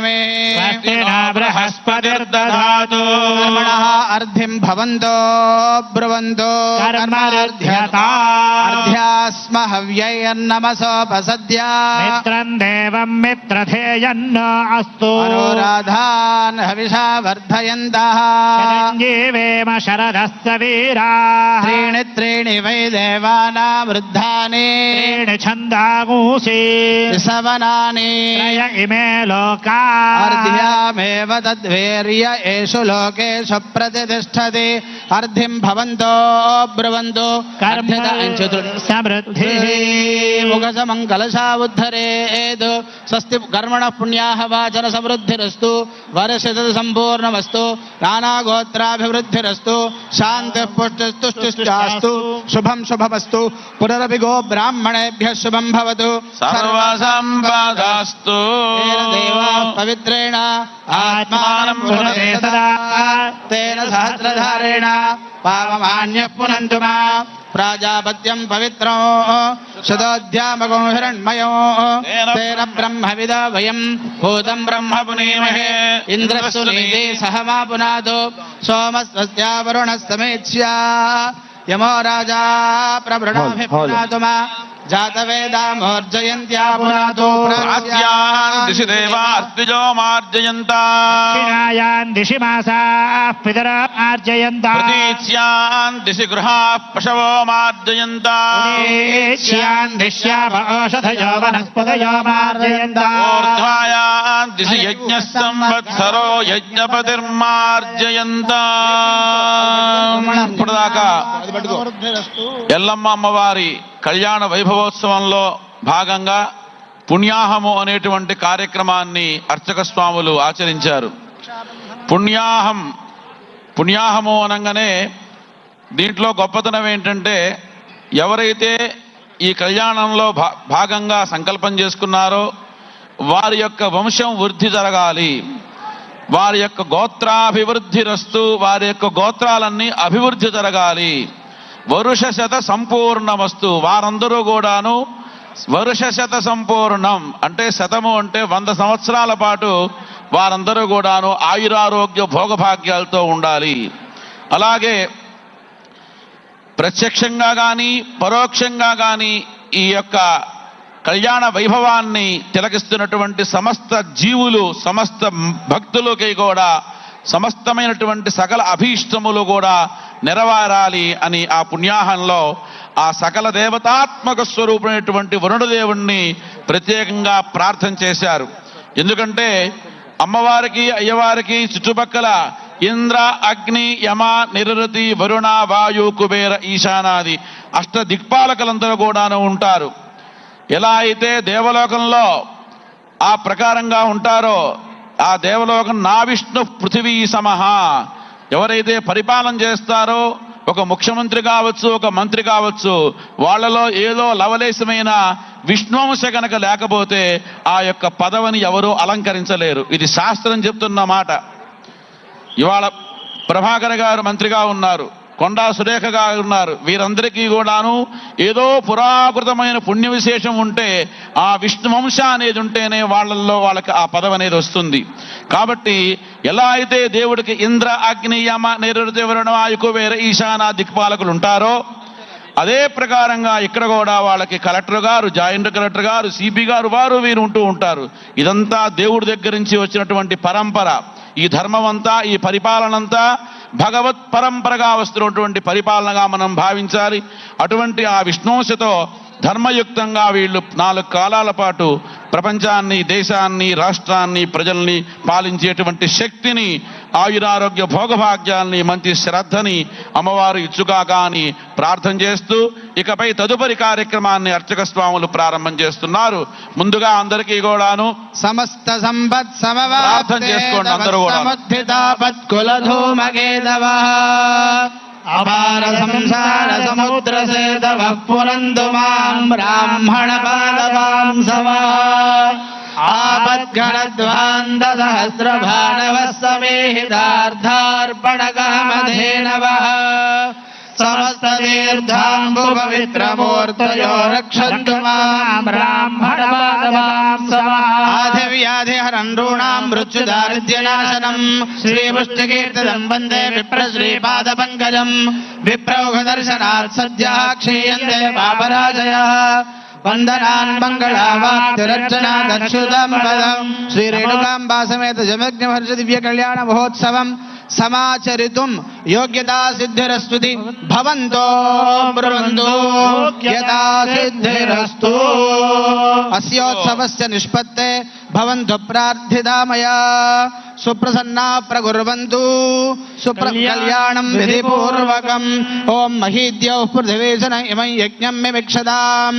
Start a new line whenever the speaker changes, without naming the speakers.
मे
बृहस्पतिर्दधातु
कर्मणः अर्धिं भवन्तो ब्रुवन्तो अर्ध्यास्म हव्यैर्नमसोपसद्या
मित्रं देवं मित्रधेयन्न अस्तु
अनुराधान् हविषा वर्धयन्तः
जीवेम शरदस्य वीराः
त्रीणि त्रीणि वै देवानां वृद्धानि
त्रीणि छन्दागुंसि
सवनानि
त्रय इमे लोका
अर्ध्यामेव तद्वीर्य एषु लोकेषु प्रतिष्ठति अर्धिं भवन्तो ब्रुवन्तो
कर्म समृद्धिः
मुखसमङ्गलशावुद्धरेत् स्वस्ति कर्मणः पुण्याः वाचन समृद्धिरस्तु वर्षतः सम्पूर्णमस्तु नानागोत्राभिवृद्धिरस्तु शान्तिः पुष्टिस्तुष्टिश्चास्तु शुभं शुभमस्तु पुनरपि गो ब्राह्मणेभ्यः शुभं भवतु
सर्वसम्पदस्तु
देवाः पवित्रेण आत्मानं पुनरे सदा तेन सहस्रधारेण पावमान्यः पुनन्तु मा प्राजापत्यं पवित्रो शतोऽध्यामको हिरण्मयो तेन ब्रह्मविदा वयं भूतं ब्रह्म पुनीमहे इन्द्रस्तु नीते सह मा पुनातो सोमस्वस्या वरुणस्तमेत्स्या यमो राजा प्रवृणाभिः पुनातु मा जातवेदामोर्जयन्त्या पुनातो
दिशि देवार्तिजो मार्जयन्ता
दक्षिणायां दिशि मासाः पितरार्जयन्ता
प्रतीच्यां दिशि गृहाः पशवो मार्जयन्ता
उदेश्यां दिश्याम औषधयो वनस्पतयो मार्जयन्ता
ऊर्ध्वायां दिशि यज्ञः संवत्सरो यज्ञपतिर्मार्जयन्ता ఇప్పటిదాకా ఎల్లమ్మ అమ్మవారి కళ్యాణ వైభవోత్సవంలో భాగంగా పుణ్యాహము అనేటువంటి కార్యక్రమాన్ని అర్చక స్వాములు ఆచరించారు. పుణ్యాహము అనగానే దీంట్లో గొప్పతనం ఏంటంటే ఎవరైతే ఈ కళ్యాణంలో భాగంగా సంకల్పం చేసుకున్నారో వారి యొక్క వంశం వృద్ధి జరగాలి, వారి యొక్క గోత్రాభివృద్ధిరస్తు, వారి యొక్క గోత్రాలన్నీ అభివృద్ధి జరగాలి, వరుషశత సంపూర్ణమస్తు, వారందరూ కూడాను వరుషశత సంపూర్ణం అంటే శతము అంటే 100 సంవత్సరాల పాటు వారందరూ కూడాను ఆయురారోగ్య భోగభాగ్యాలతో ఉండాలి. అలాగే ప్రత్యక్షంగా కానీ పరోక్షంగా కానీ ఈ యొక్క కళ్యాణ వైభవాన్ని తిలకిస్తున్నటువంటి సమస్త జీవులు, సమస్త భక్తులకి కూడా సమస్తమైనటువంటి సకల అభీష్టములు కూడా నెరవేరాలి అని ఆ పుణ్యాహంలో ఆ సకల దేవతాత్మక స్వరూపమైనటువంటి వరుణదేవుణ్ణి ప్రత్యేకంగా ప్రార్థన చేశారు. ఎందుకంటే అమ్మవారికి అయ్యవారికి చుట్టుపక్కల ఇంద్ర అగ్ని యమ నిరుతి వరుణ వాయు కుబేర ఈశానాది అష్ట దిక్పాలకులందరూ కూడాను ఉంటారు. ఎలా అయితే దేవలోకంలో ఆ ప్రకారంగా ఉంటారో ఆ దేవలోకం నా విష్ణు పృథివీ సమహ, ఎవరైతే పరిపాలన చేస్తారో ఒక ముఖ్యమంత్రి కావచ్చు, ఒక మంత్రి కావచ్చు, వాళ్ళలో ఏదో లవలేశమైన విష్ణువంశ కనుక లేకపోతే ఆ యొక్క పదవిని ఎవరూ అలంకరించలేరు. ఇది శాస్త్రం చెప్తున్న మాట. ఇవాళ ప్రభాకర్ గారు మంత్రిగా ఉన్నారు, కొండా సురేఖ గారు ఉన్నారు, వీరందరికీ కూడాను ఏదో పురాకృతమైన పుణ్య విశేషం ఉంటే ఆ విష్ణువంశ అనేది ఉంటేనే వాళ్ళకి ఆ పదవి అనేది వస్తుంది. కాబట్టి ఎలా అయితే దేవుడికి ఇంద్ర అగ్ని యమ నిరుతి వరుణ వాయు కుబేర ఈశాన దిక్పాలకులు ఉంటారో అదే ప్రకారంగా ఇక్కడ కూడా వాళ్ళకి కలెక్టర్ గారు, జాయింట్ కలెక్టర్ గారు, సిపి గారు, వారు వీరు ఉంటూ ఉంటారు. ఇదంతా దేవుడి దగ్గర నుంచి వచ్చినటువంటి పరంపర. ఈ ధర్మం అంతా, ఈ పరిపాలన అంతా భగవత్ పరంపరగా వస్తున్నటువంటి పరిపాలనగా మనం భావించాలి. అటువంటి ఆ విష్ణువంశతో ధర్మయుక్తంగా వీళ్ళు 4 కాలాల పాటు ప్రపంచాన్ని, దేశాన్ని, రాష్ట్రాన్ని, ప్రజల్ని పాలించేటువంటి శక్తిని, ఆయురారోగ్య భోగభాగ్యాల్ని, మంచి శ్రద్ధని అమ్మవారు ఇచ్చుగాక అని ప్రార్థన చేస్తూ ఇకపై తదుపరి కార్యక్రమాన్ని అర్చక స్వాములు ప్రారంభం చేస్తున్నారు. ముందుగా అందరికీ కూడాను
సమస్త సంపత్
ప్రార్థన చేసుకోండి. అందరూ కూడా
అపార సంసార సముద్ర సేతవ పురందు మాం బ్రాహ్మణ పాదవాంసవ ఆపద్ఘనద్వాంద సహస్ర భానవ సమేహితార్థార్పణ కామధేనవ సమస్త तीर्थाम्बुपवित्रमूर्तयो रक्षन्तु मां आधिव्याधिहरण्डॄणां मृत्युदारिद्र्यनाशनम् श्रीपुष्टिकीर्तिदम् वन्दे विप्रश्रीपादपङ्कजम् विप्रौघदर्शनात् सद्यः क्षीयन्ते पापराजयः वन्दनान् मङ्गलावाप्तिरर्चनादच्युतं पदम् श्रीरेणुकाम्बा समेत जमग्नमहर्षि दिव्य कल्याण महोत्सवम् समाचरितुं योग्यता सिद्धिरस्तुति भवन्तो ब्रुवन्तु योग्यता सिद्धिरस्तु अस्योत्सवस्य निष्पत्ते भवन्तु प्रार्थिता मया सुप्रसन्ना प्रकुर्वन्तु कल्याणं विधिपूर्वकम् ॐ महीद्यौः पृथिवीशन इमं यज्ञं मिमिक्षताम्